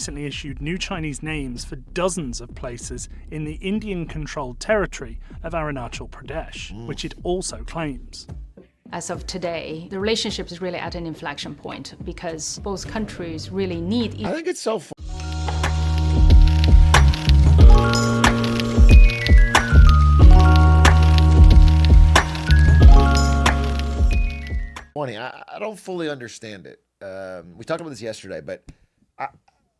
recently issued new Chinese names for dozens of places in the Indian-controlled territory of Arunachal Pradesh, which it also claims. As of today, the relationship is really at an inflection point because both countries really need... I think it's so funny. I don't fully understand it. We talked about this yesterday, but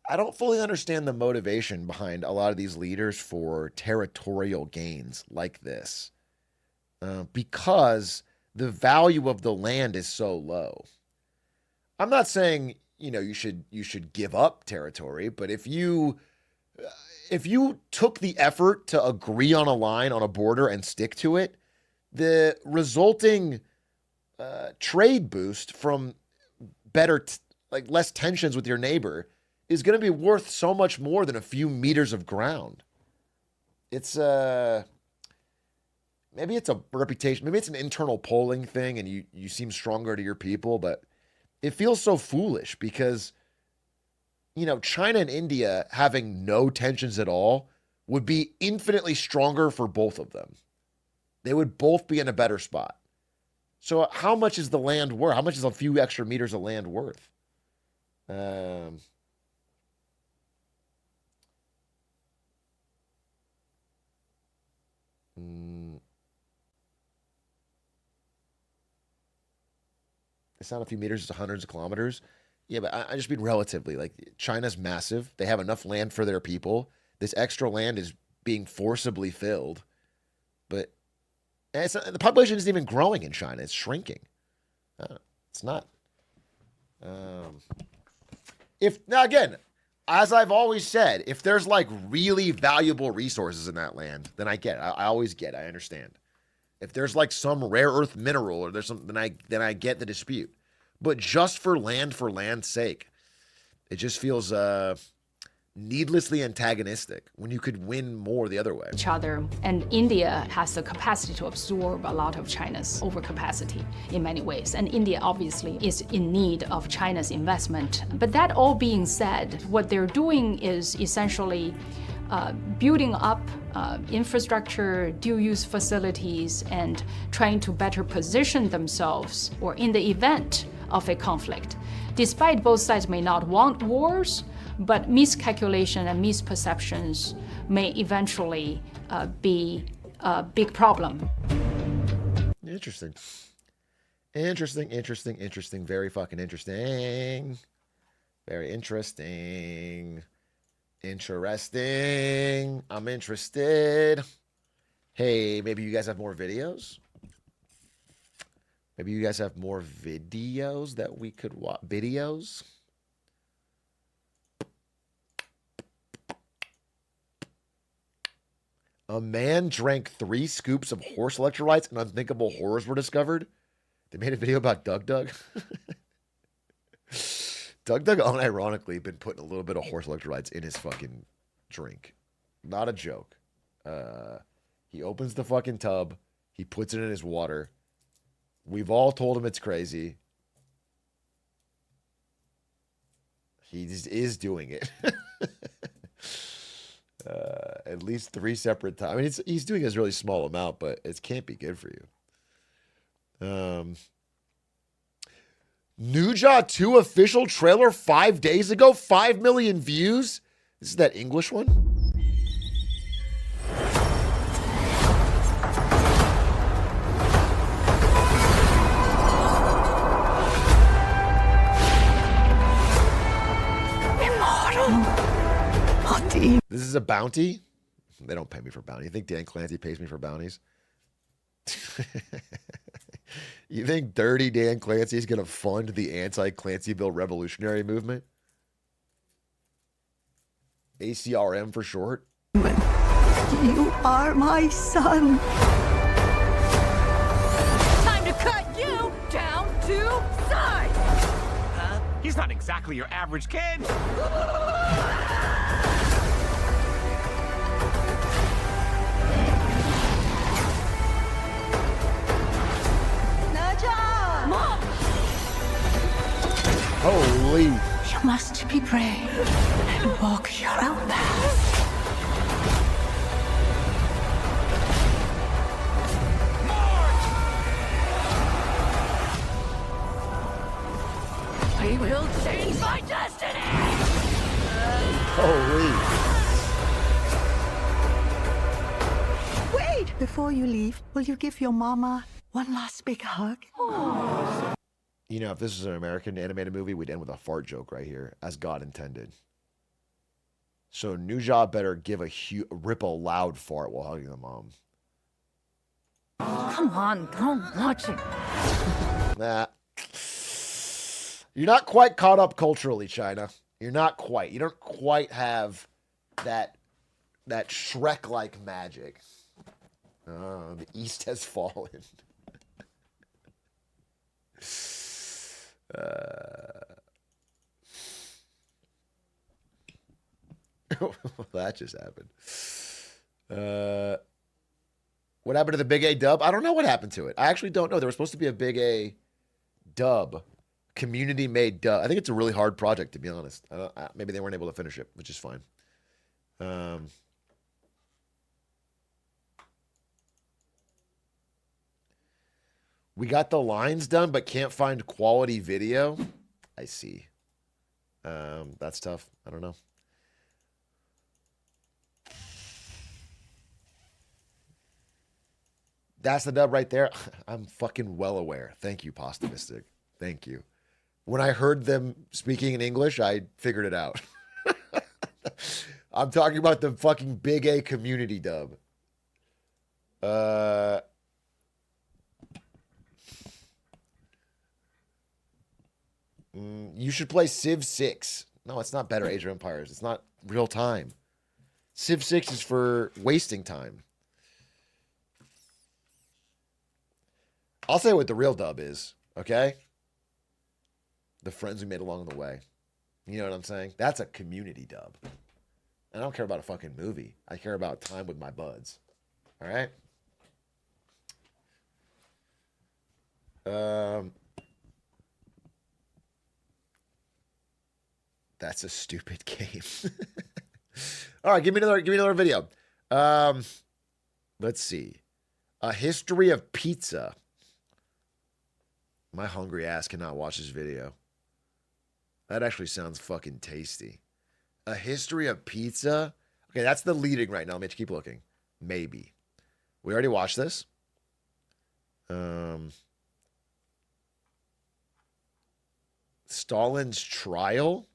I don't fully understand the motivation behind a lot of these leaders for territorial gains like this, because the value of the land is so low. I'm not saying, you know, you should give up territory, but if you took the effort to agree on a line on a border and stick to it, the resulting trade boost from better, less tensions with your neighbor is going to be worth so much more than a few meters of ground. It's maybe it's a reputation, maybe it's an internal polling thing and you seem stronger to your people, but it feels so foolish because, you know, China and India having no tensions at all would be infinitely stronger for both of them. They would both be in a better spot. So how much is the land worth? How much is a few extra meters of land worth? It's not a few meters, it's hundreds of kilometers. Yeah, but I just mean relatively. Like, China's massive. They have enough land for their people. This extra land is being forcibly filled. But the population isn't even growing in China. It's shrinking. It's not. Now, again, as I've always said, if there's like really valuable resources in that land, then I get it. I always get it. I understand. If there's like some rare earth mineral or there's something, then I get the dispute. But just for land's sake, it just feels needlessly antagonistic when you could win more the other way. Each other, and India has the capacity to absorb a lot of China's overcapacity in many ways. And India obviously is in need of China's investment. But that all being said, what they're doing is essentially building up infrastructure, dual-use facilities, and trying to better position themselves, or in the event of a conflict. Despite both sides may not want wars, but miscalculation and misperceptions may eventually be a big problem. Interesting. Interesting. Very fucking interesting. Very interesting. Interesting. I'm interested. Hey, maybe you guys have more videos? Maybe you guys have more videos that we could watch. Videos? A man drank 3 scoops of horse electrolytes and unthinkable horrors were discovered. They made a video about Doug. Doug unironically been putting a little bit of horse electrolytes in his fucking drink. Not a joke. He opens the fucking tub. He puts it in his water. We've all told him it's crazy. He just is doing it. At least 3 separate times. I mean, he's doing a really small amount, but it can't be good for you. Nuja 2 official trailer 5 days ago, 5 million views. This is that English one. This is a bounty? They don't pay me for bounty. You think Dan Clancy pays me for bounties? You think dirty Dan Clancy is going to fund the anti-Clancyville revolutionary movement? ACRM for short? You are my son. Time to cut you down to size! He's not exactly your average kid. Holy. You must be brave. Walk your own path. I will change my destiny! Holy. Wait! Before you leave, will you give your mama one last big hug? You know, if this was an American animated movie, we'd end with a fart joke right here, as God intended. So Nuja better give rip a loud fart while hugging the mom. Come on, don't watch it. Nah. You're not quite caught up culturally, China. You're not quite. You don't quite have that Shrek-like magic. Oh, the East has fallen. That just happened. What happened to the Big A dub? I don't know what happened to it. I actually don't know. There was supposed to be a Big A dub. Community-made dub. I think it's a really hard project, to be honest. Maybe they weren't able to finish it, which is fine. We got the lines done, but can't find quality video. I see. That's tough. I don't know. That's the dub right there. I'm fucking well aware. Thank you, Pasta Mystic. Thank you. When I heard them speaking in English, I figured it out. I'm talking about the fucking Big A community dub. You should play Civ 6. No, it's not better Age of Empires. It's not real time. Civ 6 is for wasting time. I'll say what the real dub is, okay? The friends we made along the way. You know what I'm saying? That's a community dub. I don't care about a fucking movie. I care about time with my buds. All right? That's a stupid game. All right, give me another video. Let's see. A history of pizza. My hungry ass cannot watch this video. That actually sounds fucking tasty. A history of pizza? Okay, that's the leading right now. Let me keep looking. Maybe. We already watched this. Stalin's trial?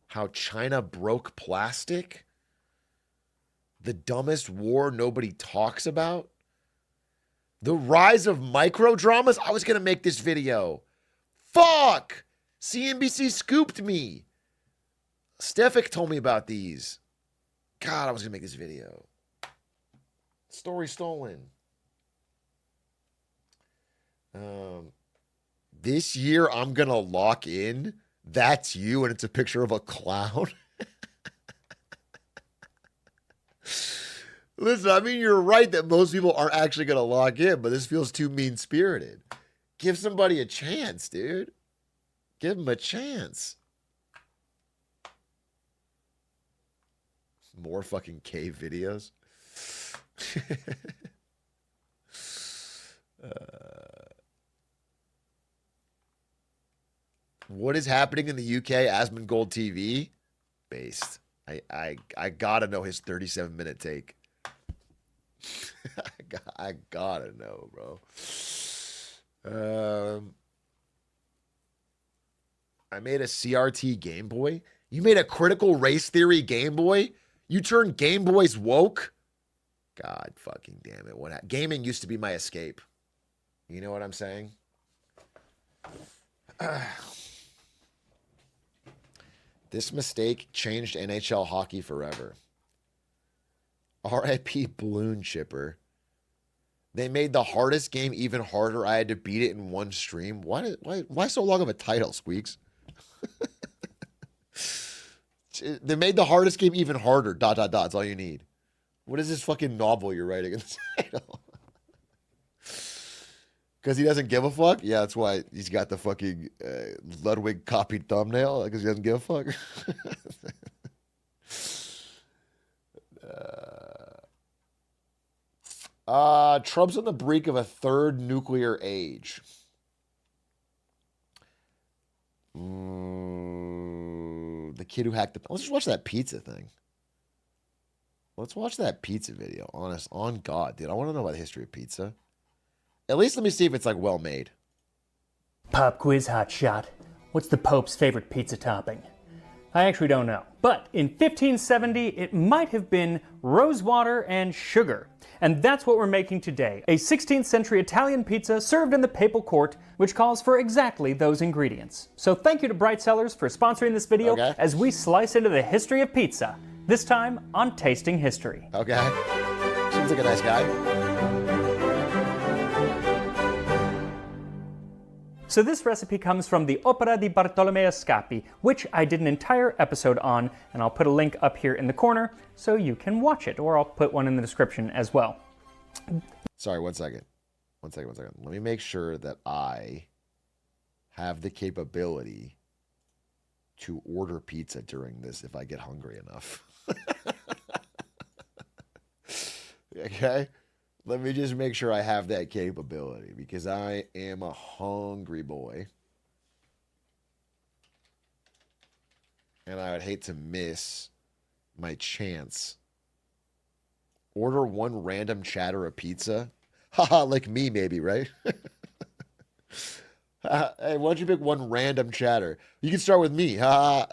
How China broke plastic? The dumbest war nobody talks about? The rise of micro dramas? I was going to make this video. Fuck! CNBC scooped me. Stefik told me about these. God, I was going to make this video. Story stolen. This year, I'm going to lock in. That's you, and it's a picture of a clown. Listen, I mean, you're right that most people aren't actually going to lock in, but this feels too mean-spirited. Give somebody a chance, dude. Give them a chance. More fucking cave videos. What is happening in the UK? Asmongold TV? Based. I gotta know his 37-minute take. I gotta know, bro. I made a CRT Game Boy. You made a critical race theory Game Boy? You turned Game Boys woke? God fucking damn it. Gaming used to be my escape. You know what I'm saying? This mistake changed NHL hockey forever. R.I.P. Balloon Chipper. They made the hardest game even harder. I had to beat it in one stream. Why so long of a title, Squeaks? They made the hardest game even harder. ... That's all you need. What is this fucking novel you're writing in the title? Because he doesn't give a fuck? Yeah, that's why he's got the fucking Ludwig copied thumbnail. Because he doesn't give a fuck. Trump's on the brink of a third nuclear age. The kid who hacked the... Let's just watch that pizza thing. Let's watch that pizza video. On God, dude. I want to know about the history of pizza. At least let me see if it's, like, well made. Pop quiz hotshot. What's the Pope's favorite pizza topping? I actually don't know. But in 1570, it might have been rosewater and sugar. And that's what we're making today. A 16th century Italian pizza served in the papal court, which calls for exactly those ingredients. So thank you to Bright Cellars for sponsoring this video as we slice into the history of pizza. This time on Tasting History. Okay. Seems like a nice guy. So this recipe comes from the Opera di Bartolomeo Scappi, which I did an entire episode on, and I'll put a link up here in the corner so you can watch it, or I'll put one in the description as well. Sorry, one second. Let me make sure that I have the capability to order pizza during this if I get hungry enough. Okay? Let me just make sure I have that capability because I am a hungry boy. And I would hate to miss my chance. Order one random chatter of pizza. Haha, like me maybe, right? Hey, why don't you pick one random chatter? You can start with me. Ha.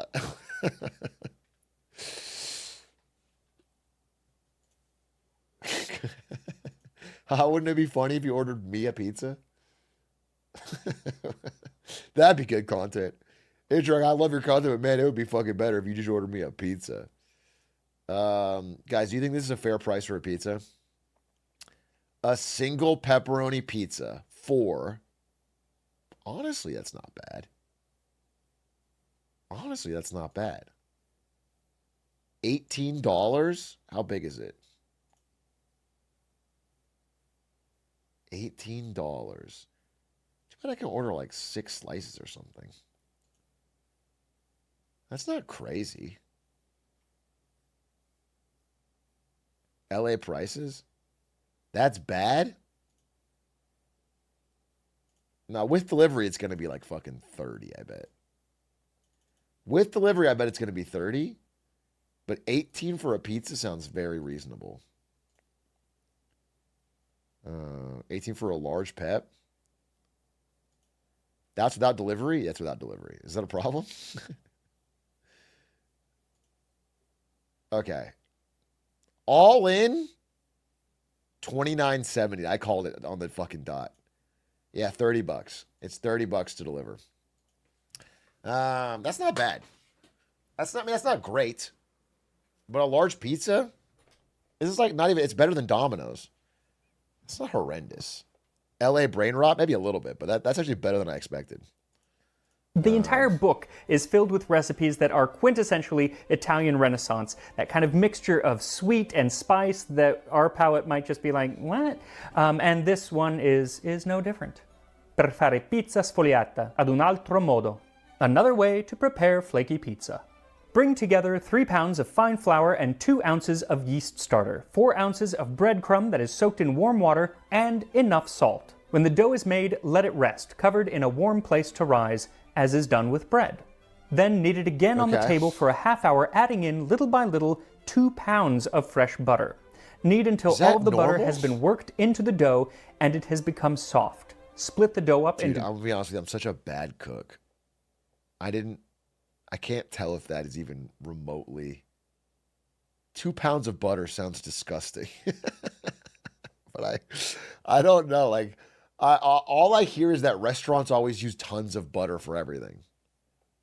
Wouldn't it be funny if you ordered me a pizza? That'd be good content. Hey, Drake, I love your content, but man, it would be fucking better if you just ordered me a pizza. Guys, do you think this is a fair price for a pizza? A single pepperoni pizza for... Honestly, that's not bad. $18? How big is it? $18. Too bad I can order like 6 slices or something. That's not crazy. LA prices? That's bad? Now, with delivery, it's going to be like fucking 30, I bet. With delivery, I bet it's going to be 30. But 18 for a pizza sounds very reasonable. 18 for a large pep. That's without delivery? That's without delivery. Is that a problem? Okay. All in, $29.70. I called it on the fucking dot. Yeah, $30. It's $30 to deliver. That's not bad. That's not great. But a large pizza? This is like not even, it's better than Domino's. It's not horrendous. LA brain rot, maybe a little bit, but that's actually better than I expected. The entire book is filled with recipes that are quintessentially Italian Renaissance, that kind of mixture of sweet and spice that our palate might just be like, what? And this one is no different. Per fare pizza sfogliata ad un altro modo. Another way to prepare flaky pizza. Bring together 3 pounds of fine flour and 2 ounces of yeast starter, 4 ounces of breadcrumb that is soaked in warm water, and enough salt. When the dough is made, let it rest, covered in a warm place to rise, as is done with bread. Then knead it again on the table for a half hour, adding in little by little 2 pounds of fresh butter. Knead until all of the butter has been worked into the dough and it has become soft. Split the dough up into... I'm gonna be honest with you, I'm such a bad cook. I can't tell if that is even remotely... 2 pounds of butter sounds disgusting. But I don't know. Like, all I hear is that restaurants always use tons of butter for everything.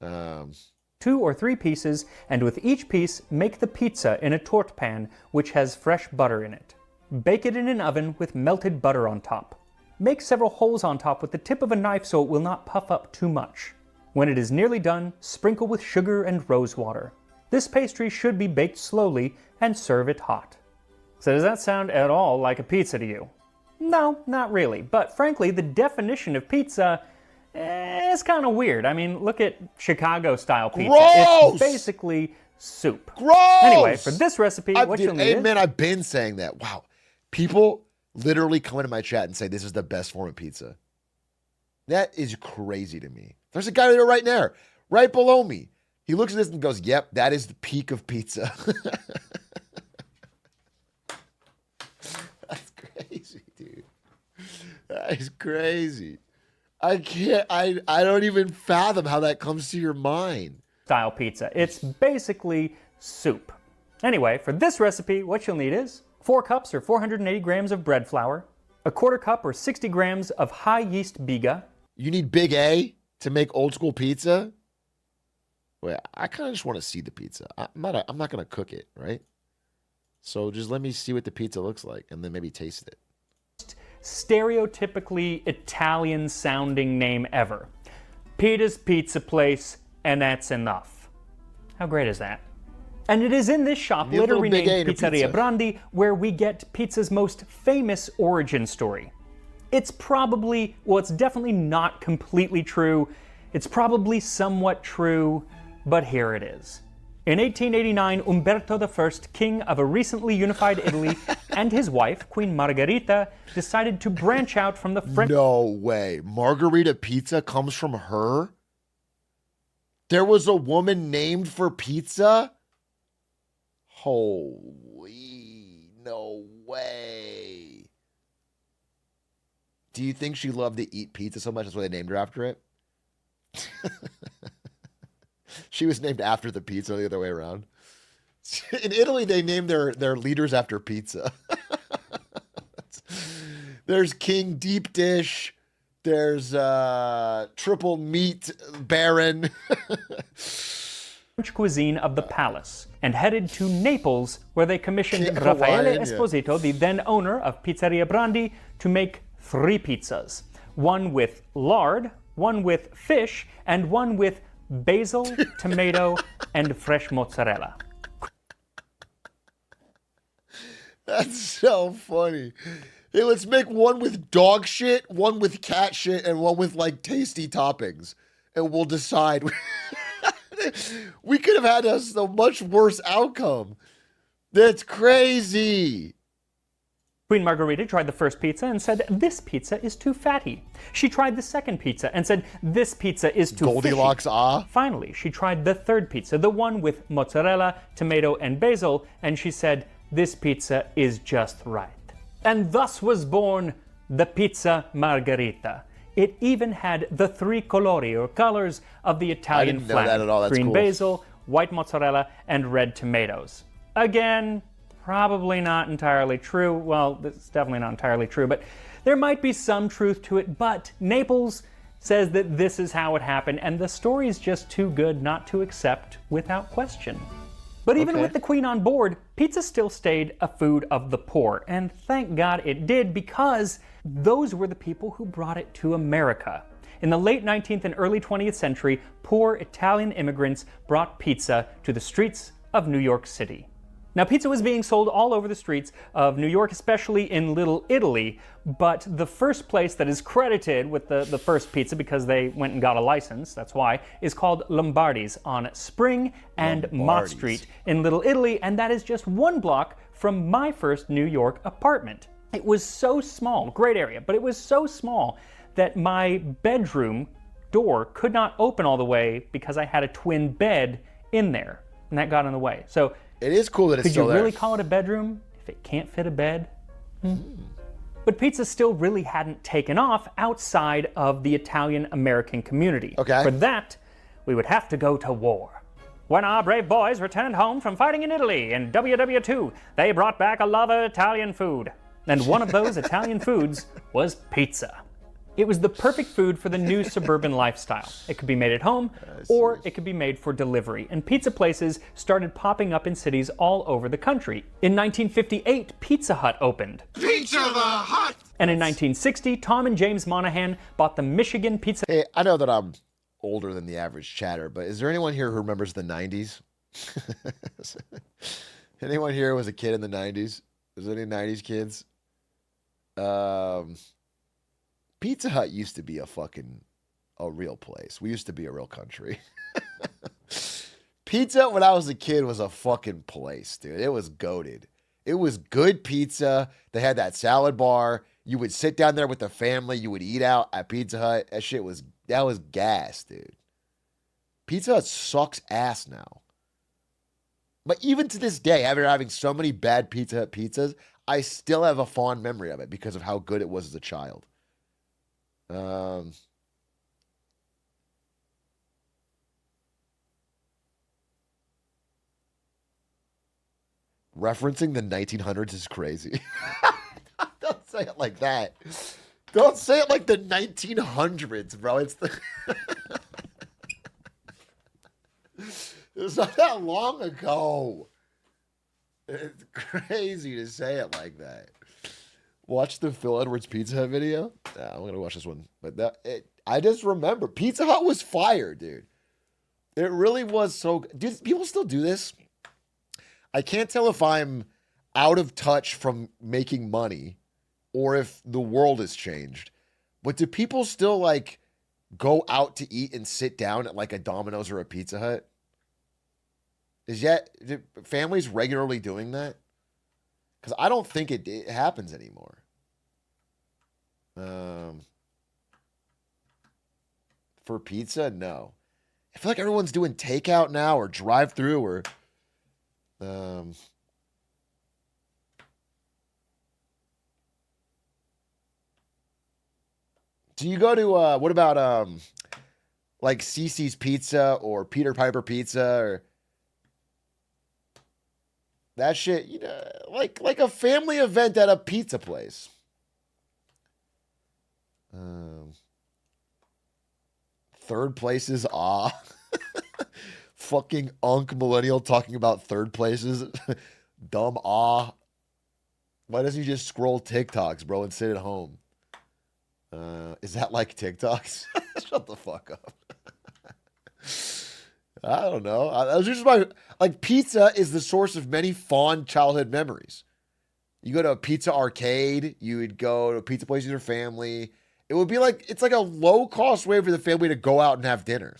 2 or 3 pieces, and with each piece, make the pizza in a torte pan, which has fresh butter in it. Bake it in an oven with melted butter on top. Make several holes on top with the tip of a knife so it will not puff up too much. When it is nearly done, sprinkle with sugar and rose water. This pastry should be baked slowly and serve it hot. So does that sound at all like a pizza to you? No, not really, but frankly, the definition of pizza is kind of weird. I mean, look at Chicago-style pizza. Gross! It's basically soup. Gross! Anyway, for this recipe, what you'll need I've been saying that. Wow. People, literally come into my chat and say this is the best form of pizza. That is crazy to me. There's a guy there right there, right below me. He looks at this and goes, yep, that is the peak of pizza. That's crazy, dude. That is crazy. I don't even fathom how that comes to your mind. Style pizza. It's basically soup. Anyway, for this recipe, what you'll need is 4 cups or 480 grams of bread flour, a quarter cup or 60 grams of high yeast biga. You need big A to make old school pizza? Wait, I kind of just want to see the pizza. I'm not going to cook it, right? So just let me see what the pizza looks like and then maybe taste it. Stereotypically Italian sounding name ever. Peter's Pizza Place, and that's enough. How great is that? And it is in this shop, later renamed Pizzeria Brandi, where we get pizza's most famous origin story. It's probably, well, it's definitely not completely true. It's probably somewhat true, but here it is. In 1889, Umberto I, king of a recently unified Italy, and his wife, Queen Margherita, decided to branch out from the French... No way. Margherita pizza comes from her? There was a woman named for pizza? Holy, no way. Do you think she loved to eat pizza so much that's why they named her after it? She was named after the pizza, the other way around. In Italy, they named their leaders after pizza. There's King Deep Dish. There's Triple Meat Baron. French cuisine of the palace, and headed to Naples, where they commissioned Raffaele Esposito, the then owner of Pizzeria Brandi, to make 3 pizzas. One with lard, one with fish, and one with basil, tomato, and fresh mozzarella. That's so funny. Hey, let's make one with dog shit, one with cat shit, and one with like tasty toppings. And we'll decide. We could have had a much worse outcome. That's crazy. Queen Margherita tried the first pizza and said, this pizza is too fatty. She tried the second pizza and said, this pizza is too Goldilocks, fishy. Finally, she tried the third pizza, the one with mozzarella, tomato, and basil, and she said, this pizza is just right. And thus was born the Pizza Margherita. It even had the 3 colori, or colors, of the Italian flag. Know that at all. That's green cool. basil, white mozzarella, and red tomatoes. Again, probably not entirely true. Well, it's definitely not entirely true, but there might be some truth to it. But Naples says that this is how it happened, and the story is just too good not to accept without question. But even with the Queen on board, pizza still stayed a food of the poor, and thank God it did, because those were the people who brought it to America. In the late 19th and early 20th century, poor Italian immigrants brought pizza to the streets of New York City. Now, pizza was being sold all over the streets of New York, especially in Little Italy, but the first place that is credited with the first pizza, because they went and got a license, that's why, is called Lombardi's on Spring and Mott Street in Little Italy, and that is just 1 block from my first New York apartment. It was so small, great area, but it was so small that my bedroom door could not open all the way because I had a twin bed in there, and that got in the way. So it is cool that it's still there. Could you really call it a bedroom if it can't fit a bed? But pizza still really hadn't taken off outside of the Italian-American community. Okay. For that, we would have to go to war. When our brave boys returned home from fighting in Italy in WW2, they brought back a love of Italian food. And one of those Italian foods was pizza. It was the perfect food for the new suburban lifestyle. It could be made at home, or it could be made for delivery. And pizza places started popping up in cities all over the country. In 1958, Pizza Hut opened. Pizza the Hut! And in 1960, Tom and James Monahan bought the Michigan Pizza... Hey, I know that I'm older than the average chatter, but is there anyone here who remembers the 90s? Anyone here was a kid in the 90s? Is there any 90s kids? Pizza Hut used to be a real place. We used to be a real country. Pizza when I was a kid was a fucking place, dude. It was goated. It was good pizza. They had that salad bar. You would sit down there with the family. You would eat out at Pizza Hut. That was gas, dude. Pizza Hut sucks ass now. But even to this day, after having so many bad Pizza Hut pizzas, I still have a fond memory of it because of how good it was as a child. Referencing the 1900s is crazy. Don't say it like that. Don't say it like the 1900s, bro. It's the... It was not that long ago. It's crazy to say it like that. Watch the Phil Edwards Pizza Hut video. Yeah, I'm gonna watch this one. But I just remember Pizza Hut was fire, dude. It really was so. Do people still do this? I can't tell if I'm out of touch from making money or if the world has changed. But do people still like go out to eat and sit down at like a Domino's or a Pizza Hut? Do families regularly doing that? Because I don't think it happens anymore. For pizza, no. I feel like everyone's doing takeout now or drive-through or... Do you go to, what about, like Cece's Pizza or Peter Piper Pizza or... That shit, you know, like a family event at a pizza place. Third places, fucking unk millennial talking about third places. Dumb Why doesn't he just scroll TikToks, bro, and sit at home? Is that like TikToks? Shut the fuck up. I don't know. Pizza is the source of many fond childhood memories. You go to a pizza arcade, you would go to a pizza place with your family. It would be like, it's like a low cost way for the family to go out and have dinner.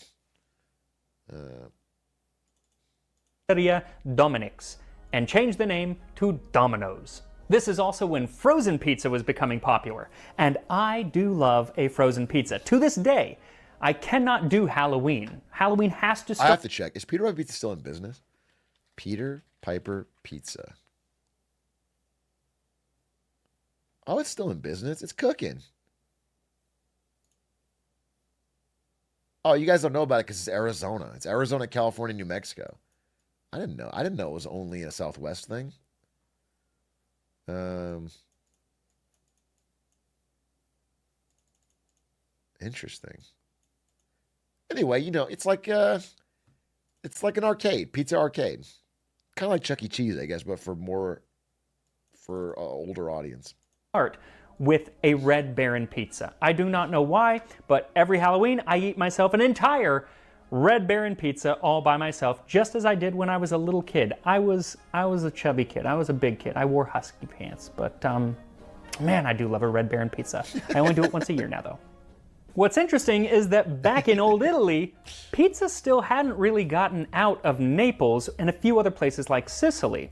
Dominic's and changed the name to Domino's. This is also when frozen pizza was becoming popular, and I do love a frozen pizza. To this day, I cannot do Halloween. Halloween has to stop. I have to check. Is Peter Piper Pizza still in business? Peter Piper Pizza. Oh, it's still in business. It's cooking. Oh, you guys don't know about it because it's Arizona. It's Arizona, California, New Mexico. I didn't know. I didn't know it was only a Southwest thing. Interesting. Anyway, you know, it's like an arcade, pizza arcade, kind of like Chuck E. Cheese, I guess, but for older audience. With a Red Baron pizza. I do not know why, but every Halloween I eat myself an entire Red Baron pizza all by myself, just as I did when I was a little kid. I was a chubby kid. I was a big kid. I wore husky pants, but man, I do love a Red Baron pizza. I only do it once a year now, though. What's interesting is that back in Old Italy, pizza still hadn't really gotten out of Naples and a few other places like Sicily.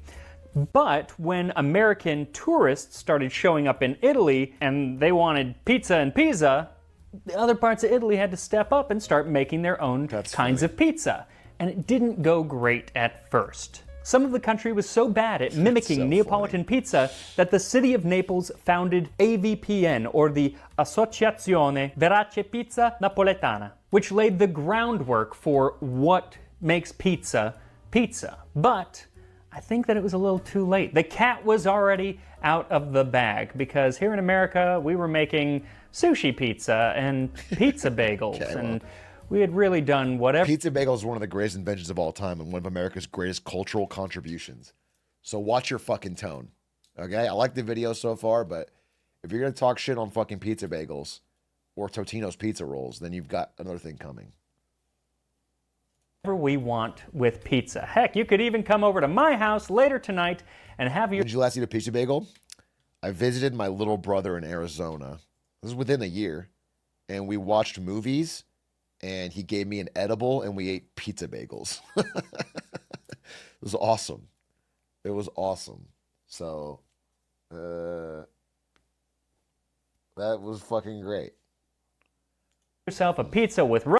But when American tourists started showing up in Italy and they wanted pizza and Pisa, the other parts of Italy had to step up and start making their own kinds of pizza. And it didn't go great at first. Some of the country was so bad at mimicking Neapolitan pizza that the city of Naples founded AVPN, or the Associazione Verace Pizza Napoletana, which laid the groundwork for what makes pizza pizza. But I think that it was a little too late. The cat was already out of the bag, because here in America we were making sushi pizza and pizza bagels, and we had really done whatever. Pizza bagel is one of the greatest inventions of all time and one of America's greatest cultural contributions. So watch your fucking tone, okay? I like the video so far, but if you're going to talk shit on fucking pizza bagels or Totino's pizza rolls, then you've got another thing coming. Whatever we want with pizza. Heck, you could even come over to my house later tonight and have your... Did you last eat a pizza bagel? I visited my little brother in Arizona. This was within a year. And we watched movies, and he gave me an edible, and we ate pizza bagels. It was awesome. It was awesome. So, that was fucking great. Yourself a pizza with